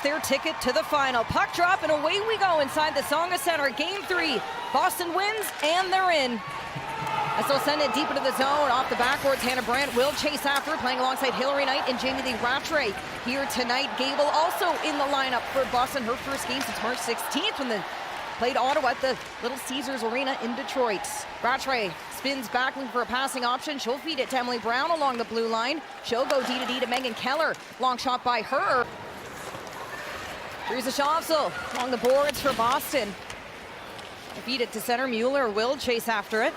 their ticket to the final. Puck drop and away we go inside the Tsonga Center. Game 3, Boston wins and they're in. As they'll send it deep into the zone, off the backboards, Hannah Brandt will chase after, playing alongside Hillary Knight and Jamie Lee Rattray here tonight. Gable also in the lineup for Boston, her first game since March 16th when they played Ottawa at the Little Caesars Arena in Detroit. Rattray spins back looking for a passing option. She'll feed it to Emily Brown along the blue line. She'll go D to Megan Keller. Long shot by her. Teresa Schaafsel along the boards for Boston. Feed it to center. Mueller will chase after it.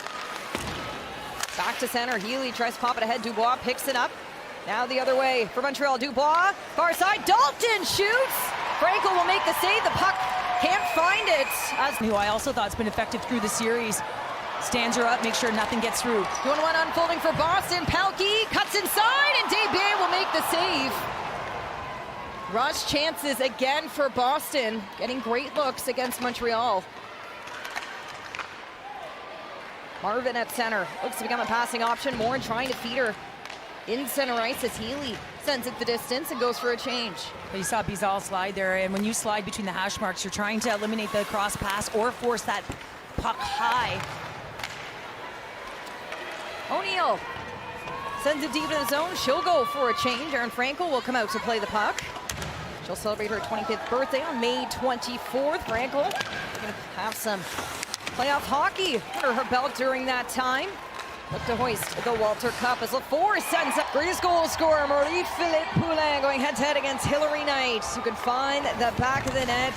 Back to center. Healy tries to pop it ahead. Dubois picks it up. Now the other way for Montreal. Dubois, far side. Dalton shoots. Frankel will make the save. The puck can't find it. Who I also thought's been effective through the series. Stands her up, makes sure nothing gets through. 2-on-1 unfolding for Boston. Palkey cuts inside, and Desbiens will make the save. Rush chances again for Boston, getting great looks against Montreal. Marvin at center, looks to become a passing option. Morin trying to feed her in center ice as Healy sends it the distance and goes for a change. You saw Bizal slide there, and when you slide between the hash marks, you're trying to eliminate the cross pass or force that puck high. O'Neill sends it deep in the zone. She'll go for a change. Erin Frankel will come out to play the puck. She'll celebrate her 25th birthday on May 24th. Frankel gonna have some playoff hockey under her belt during that time. Look to hoist the Walter Cup as LaForce sends up greatest goal scorer Marie-Philippe Poulin going head-to-head against Hillary Knight, who can find the back of the net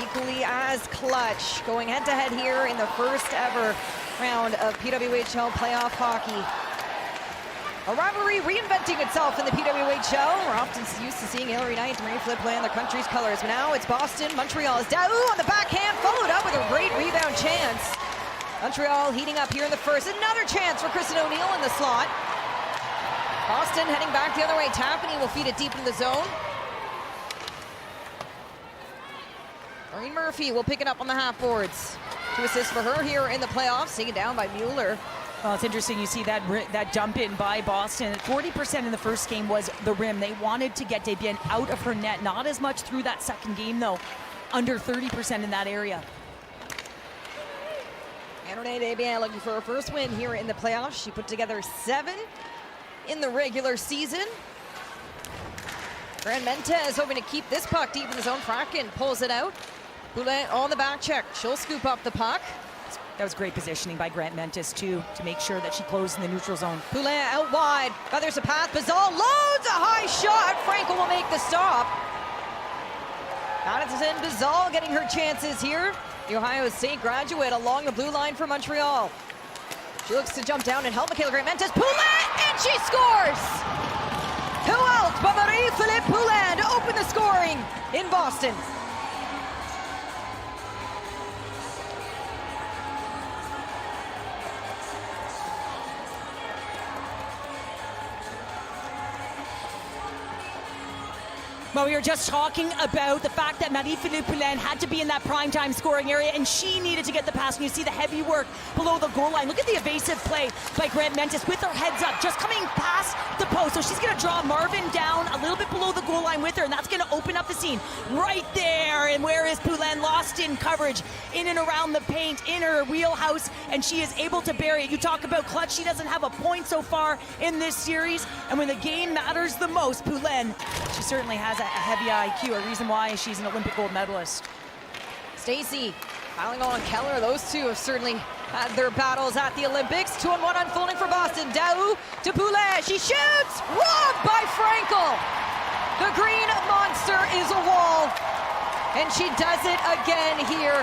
equally as clutch. Going head-to-head here in the first ever round of PWHL playoff hockey. A rivalry reinventing itself in the PWHL. We're often used to seeing Hillary Knight and Marie-Philippe play in their country's colors, but now it's Boston. Montreal is down on the backhand, followed up with a great rebound chance. Montreal heating up here in the first. Another chance for Kristen O'Neill in the slot. Boston heading back the other way. Tappany will feed it deep in the zone. Maureen Murphy will pick it up on the half boards. 2 assists for her here in the playoffs, taken down by Mueller. Well, it's interesting. You see that dump in by Boston. 40% in the first game was the rim. They wanted to get Desbiens out of her net. Not as much through that second game, though. Under 30% in that area. Renee Desbiens looking for her first win here in the playoffs. She put together 7 in the regular season. Grant Mentes hoping to keep this puck deep in the zone. Fracken pulls it out. Poulin on the back check. She'll scoop up the puck. That was great positioning by Grant Mentes, too, to make sure that she closed in the neutral zone. Poulin out wide. There's a pass. Bizal loads a high shot. Frankel will make the stop. Madison Bizal getting her chances here. The Ohio State graduate along the blue line for Montreal. She looks to jump down and help Michaela Grant Mentes. Poulin, and she scores! Who else but Marie-Philippe Poulin to open the scoring in Boston? Well, we were just talking about the fact that Marie-Philippe Poulin had to be in that primetime scoring area, and she needed to get the pass. And you see the heavy work below the goal line. Look at the evasive play by Grant Mentes with her heads up, just coming past the post. So she's going to draw Marvin down a little bit below the goal line with her, and that's going to open up the scene right there. And where is Poulin? Lost in coverage, in and around the paint, in her wheelhouse, and she is able to bury it. You talk about clutch. She doesn't have a point so far in this series, and when the game matters the most, Poulin, she certainly has a heavy IQ, a reason why she's an Olympic gold medalist. Stacey piling on Keller. Those two have certainly had their battles at the Olympics. 2-on-1 unfolding for Boston. Daou to Poulin. She shoots! Robbed by Frankel. The green monster is a wall. And she does it again here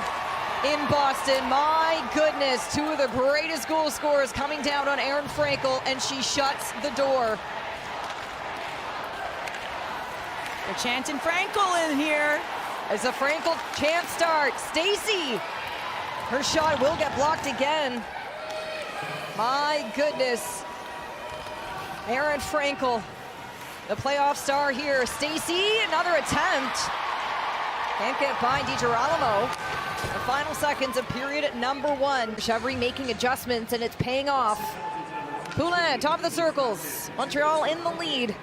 in Boston. My goodness, 2 of the greatest goal scorers coming down on Erin Frankel, and she shuts the door. They're chanting Frankel in here. As a Frankel chant starts, Stacey, her shot will get blocked again. My goodness. Erin Frankel, the playoff star here. Stacey, another attempt. Can't get by DiGirolamo. The final seconds of period number 1. Chevry making adjustments, and it's paying off. Poulin, top of the circles. Montreal in the lead.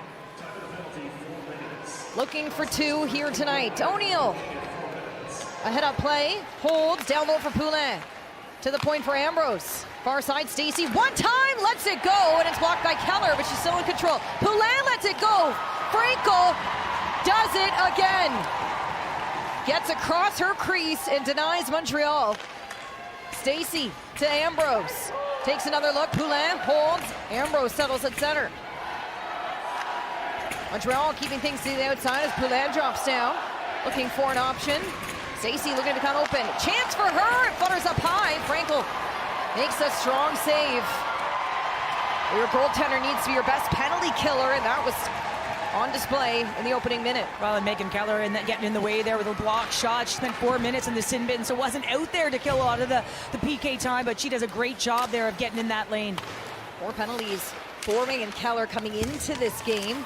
looking for 2 here tonight. O'Neill, a head-up play, holds, down low for Poulin. To the point for Ambrose. Far side, Stacey, one time, lets it go, and it's blocked by Keller, but she's still in control. Poulin lets it go. Frankel does it again. Gets across her crease and denies Montreal. Stacey to Ambrose. Takes another look, Poulin holds, Ambrose settles at center. Montreal keeping things to the outside as Poulin drops down. Looking for an option. Stacey looking to cut open. Chance for her, it flutters up high. Frankel makes a strong save. Your goaltender needs to be your best penalty killer, and that was on display in the opening minute. Well, and Megan Keller and getting in the way there with a block shot. She spent 4 minutes in the sin bin, so wasn't out there to kill a lot of the PK time, but she does a great job there of getting in that lane. 4 penalties for Megan Keller coming into this game.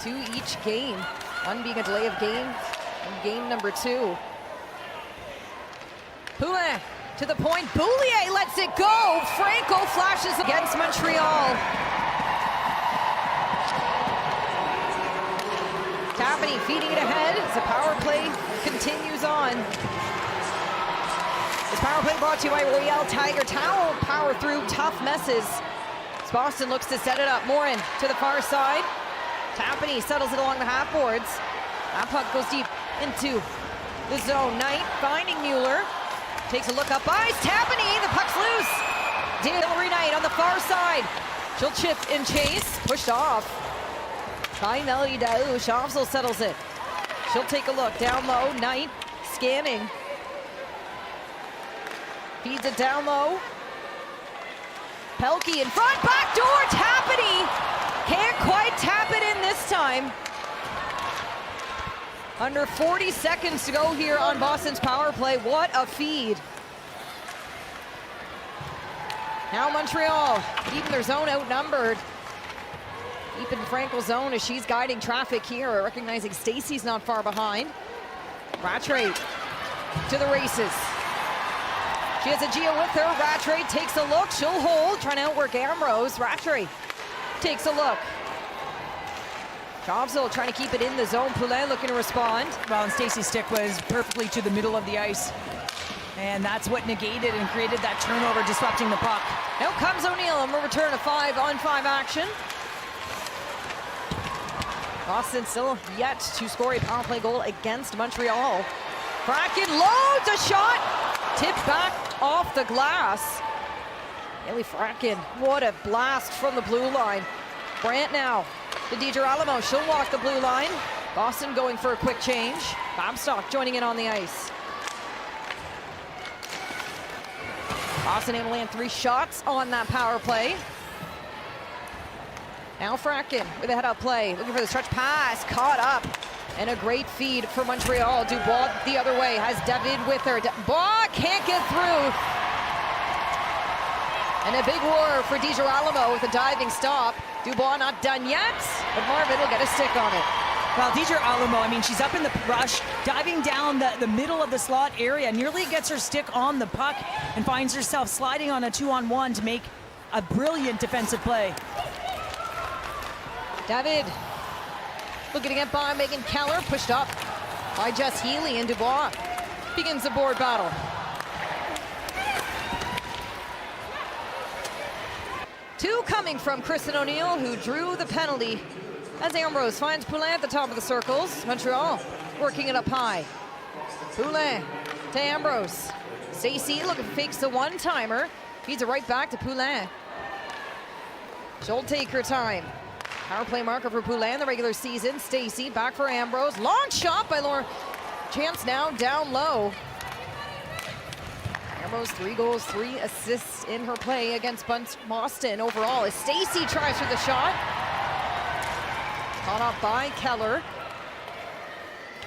2 each game. One being a delay of game in game number 2. Poulin to the point. Boulier lets it go. Franco flashes against Montreal. Tapany feeding it ahead as the power play continues on. This power play brought to you by Royale Tiger Towel. Power through tough messes. As Boston looks to set it up. Morin to the far side. Tapany settles it along the half boards. That puck goes deep into the zone. Knight finding Mueller. Takes a look up ice. Tapany, the puck's loose. Hillary Knight on the far side. She'll chip and chase. Pushed off by Melody Daou. Shavsel settles it. She'll take a look. Down low. Knight scanning. Feeds it down low. Pelkey in front. Back door. Tapany can't quite tap it in this time. Under 40 seconds to go here on Boston's power play. What a feed. Now Montreal keeping their zone outnumbered. Keeping Frankel's zone as she's guiding traffic here, recognizing Stacey's not far behind. Rattray to the races. She has a Gia with her. Rattray takes a look. She'll hold, trying to outwork Ambrose. Rattray takes a look. Shavsel trying to keep it in the zone. Poulin looking to respond. Well, and Stacey's stick was perfectly to the middle of the ice. And that's what negated and created that turnover, disrupting the puck. Now comes O'Neill, and we'll return a 5-on-5 action. Boston still yet to score a power play goal against Montreal. Kraken loads a shot. Tipped back off the glass. Ellie Fracken, what a blast from the blue line. Brandt now to DiGirolamo. She'll walk the blue line. Boston going for a quick change. Babstock joining in on the ice. Boston able to land 3 shots on that power play. Now Fracken with a head-up play. Looking for the stretch pass. Caught up. And a great feed for Montreal. Dubois the other way. Has David with her. Dubois can't get through. And a big war for DiGirolamo with a diving stop. Dubois not done yet, but Marvin will get a stick on it. Well, DiGirolamo, I mean, she's up in the rush, diving down the middle of the slot area, nearly gets her stick on the puck and finds herself sliding on a 2-on-1 to make a brilliant defensive play. David looking to get by Megan Keller, pushed up by Jess Healy, and Dubois begins the board battle. Two coming from Kristen O'Neill, who drew the penalty as Ambrose finds Poulin at the top of the circles. Montreal working it up high. Poulin to Ambrose. Stacey looking fakes the one-timer. Feeds it right back to Poulin. She'll take her time. Power play marker for Poulin in the regular season. Stacey back for Ambrose. Long shot by Lauren. Chance now down low. Ambrose 3 goals, 3 assists in her play against Boston overall as Stacey tries for the shot. Caught off by Keller.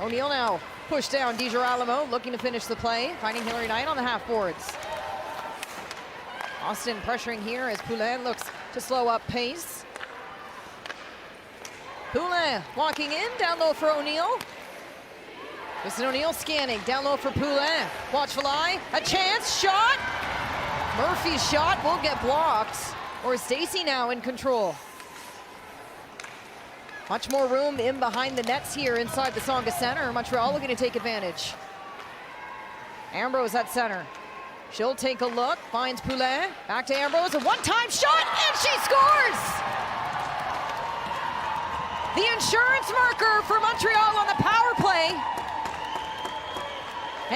O'Neill now pushed down. DiGirolamo looking to finish the play, finding Hillary Knight on the half boards. Boston pressuring here as Poulin looks to slow up pace. Poulin walking in, down low for O'Neill. Kristen O'Neill scanning, down low for Poulin. Watchful eye, a chance, shot! Murphy's shot will get blocked. Or is Stacey now in control? Much more room in behind the nets here inside the Tsonga Center. Montreal looking to take advantage. Ambrose at center. She'll take a look, finds Poulin. Back to Ambrose, a one-time shot, and she scores! The insurance marker for Montreal on the power play.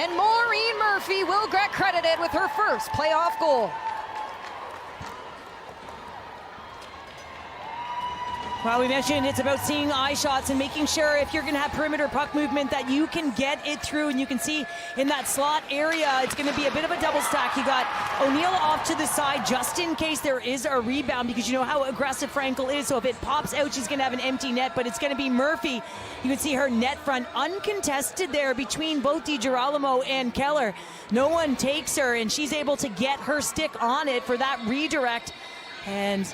And Maureen Murphy will get credited with her first playoff goal. Well, we mentioned it's about seeing eye shots and making sure if you're going to have perimeter puck movement that you can get it through. And you can see in that slot area, it's going to be a bit of a double stack. You got O'Neill off to the side just in case there is a rebound, because you know how aggressive Frankel is. So if it pops out, she's going to have an empty net, but it's going to be Murphy. You can see her net front uncontested there between both DiGirolamo and Keller. No one takes her, and she's able to get her stick on it for that redirect. And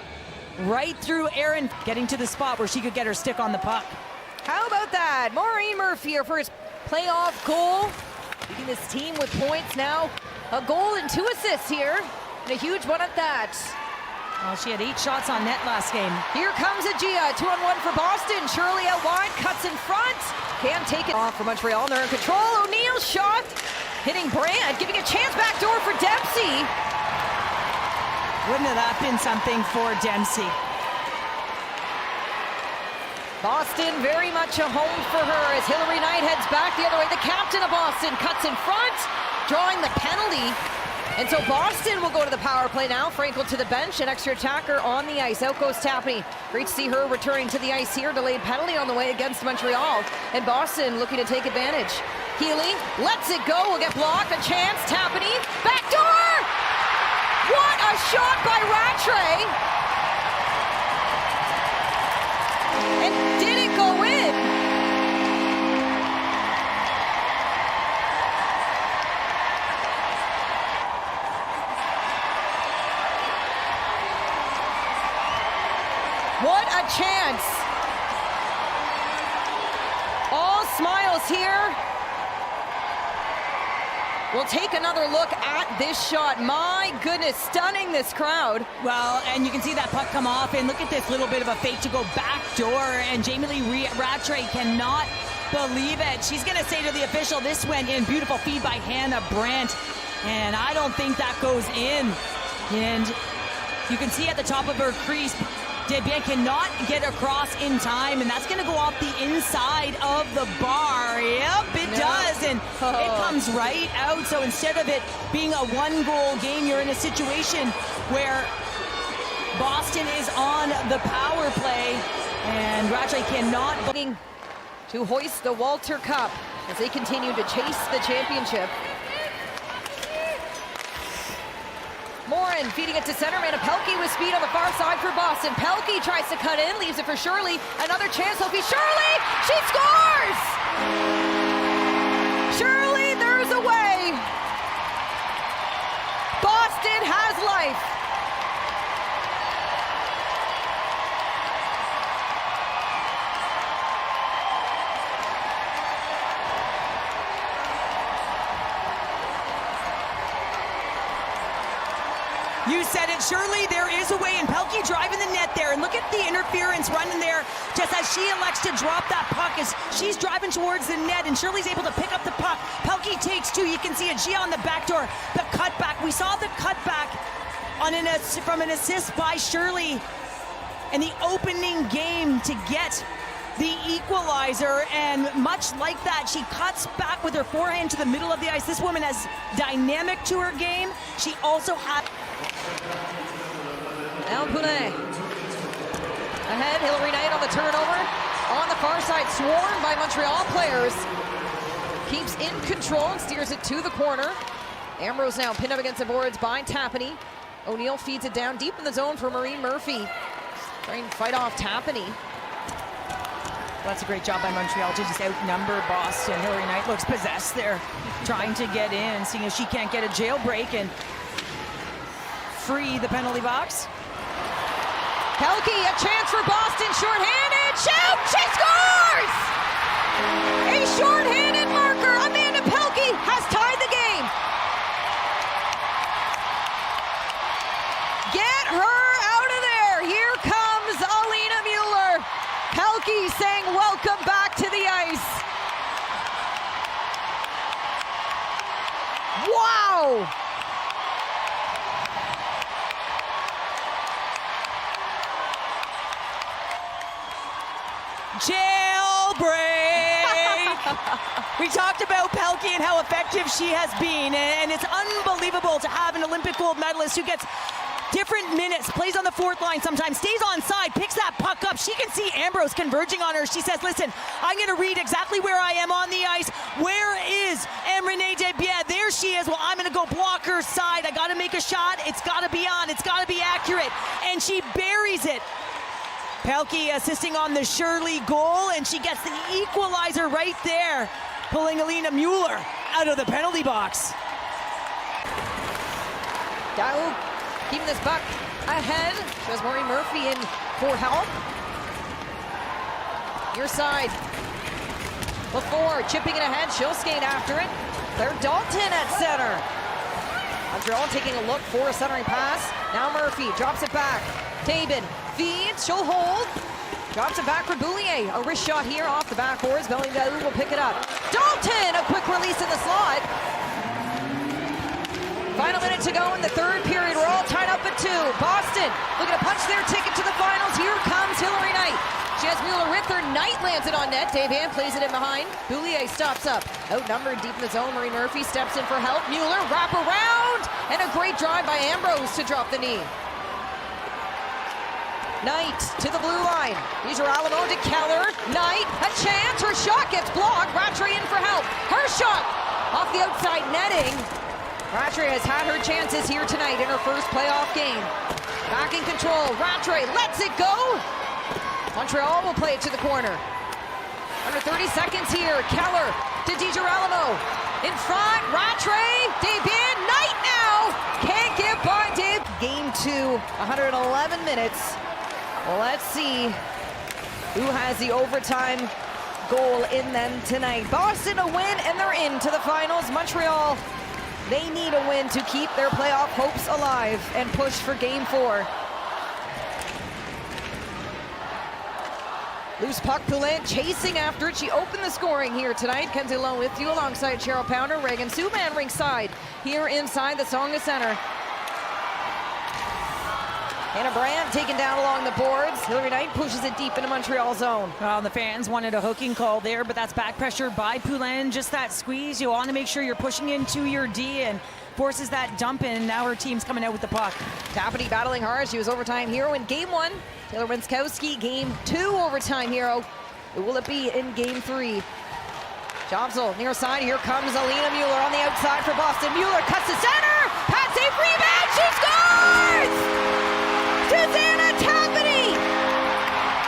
right through Aaron, getting to the spot where she could get her stick on the puck. How about that? Maureen Murphy, her first playoff goal. Leading this team with points now. A goal and 2 assists here. And a huge one at that. Well, she had 8 shots on net last game. Here comes Agia, 2-on-1 for Boston. Shirley out wide, cuts in front. Can't take it off for Montreal. They're in control. O'Neill's shot hitting Brand, giving a chance back door for Dempsey. Wouldn't have that been something for Dempsey? Boston very much a home for her as Hillary Knight heads back the other way. The captain of Boston cuts in front, drawing the penalty. And so Boston will go to the power play now. Frankel to the bench, an extra attacker on the ice. Out goes Tapney. Great to see her returning to the ice here. Delayed penalty on the way against Montreal. And Boston looking to take advantage. Healy lets it go, will get blocked. A chance, Tapney, back door! What a shot by Rattray! And did it go in? What a chance! All smiles here. We'll take another look at this shot. My goodness, stunning this crowd. Well, and you can see that puck come off, and look at this little bit of a fake to go back door, and Jamie Lee Rattray cannot believe it. She's going to say to the official, this went in. Beautiful feed by Hannah Brandt, and I don't think that goes in. And you can see at the top of her crease, Desbiens cannot get across in time, and that's going to go off the inside of the bar. Yep, it does, and it comes right out. So instead of it being a 1-goal game, you're in a situation where Boston is on the power play, and Rattray cannot. To hoist the Walter Cup as they continue to chase the championship. Morin feeding it to centerman. Pelkey with speed on the far side for Boston. Pelkey tries to cut in, leaves it for Shirley. Another chance, Sophie Shirley! She scores! Shirley, there's a way. Boston has life. You said it, Shirley, there is a way, and Pelkey driving the net there, and look at the interference running there, just as she elects to drop that puck as she's driving towards the net, and Shirley's able to pick up the puck. Pelkey takes 2, you can see it, Gia on the back door, the cutback. We saw the cutback on from an assist by Shirley in the opening game to get the equalizer, and much like that, she cuts back with her forehand to the middle of the ice. This woman has dynamic to her game. She also had... Now Poulin. Ahead, Hillary Knight on the turnover. On the far side, swarmed by Montreal players. Keeps in control and steers it to the corner. Ambrose now pinned up against the boards by Tapney. O'Neill feeds it down deep in the zone for Maureen Murphy. Trying to fight off Tapney. Well, that's a great job by Montreal to just outnumber Boston. Hillary Knight looks possessed there, trying to get in, seeing as she can't get a jailbreak and free the penalty box. Pelkey, a chance for Boston, shorthanded, shoot, she scores! A shorthanded marker, Amanda Pelkey has tied the game. Get her out of there, here comes Alina Mueller. Pelkey Wow! Jailbreak! We talked about Pelkey and how effective she has been, and it's unbelievable to have an Olympic gold medalist who gets different minutes, plays on the fourth line sometimes, stays on side, picks that puck up. She can see Ambrose converging on her. She says, listen, I'm going to read exactly where I am on the ice. Where is Renee Desbiens? There she is. Well, I'm going to go block her side. I got to make a shot. It's got to be on. It's got to be accurate. And she buries it. Pelkey assisting on the Shirley goal, and she gets the equalizer right there, pulling Alina Mueller out of the penalty box. Dow keeping this puck ahead. She has Maureen Murphy in for help. Your side. Before chipping it ahead, she'll skate after it. Claire Dalton at center. Montreal taking a look for a centering pass. Now Murphy drops it back. Tabin feeds, she'll hold. Drops it back for Boulier. A wrist shot here off the backboards. Bellingham will pick it up. Dalton, a quick release in the slot. Final minute to go in the third period. We're all tied up at 2. Boston looking to punch their ticket to the finals. Here comes Hillary Knight. She has Mueller with her. Knight lands it on net. Dave Hand plays it in behind. Boulier stops up. Outnumbered deep in the zone. Marie Murphy steps in for help. Mueller wrap around. And a great drive by Ambrose to drop the knee. Knight to the blue line. DiGirolamo to Keller. Knight, a chance. Her shot gets blocked. Rattray in for help. Her shot off the outside netting. Rattray has had her chances here tonight in her first playoff game. Back in control. Rattray lets it go. Montreal will play it to the corner. Under 30 seconds here. Keller to DiGirolamo. In front, Rattray. Desbiens. Knight now. Can't get by Dave. Game 2, 111 minutes. Let's see who has the overtime goal in them tonight. Boston a win, and they're into the finals. Montreal, they need a win to keep their playoff hopes alive and push for Game 4. Loose puck, Poulin chasing after it. She opened the scoring here tonight. Kenzie Lone with you alongside Cheryl Pounder. Reagan Subban ringside here inside the Tsonga Center. Hannah Brand taken down along the boards. Hillary Knight pushes it deep into Montreal zone. Well, the fans wanted a hooking call there, but that's back pressure by Poulin. Just that squeeze. You want to make sure you're pushing into your D and forces that dump in. Now her team's coming out with the puck. Tapany battling hard. She was overtime hero in Game 1. Taylor Winskowski, Game 2 overtime hero. Who will it be in Game 3? Jobsel near side. Here comes Alina Mueller on the outside for Boston. Mueller cuts to center. Pat safe rebound. She scores! Susanna Tapany,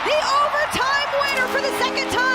the overtime winner for the second time.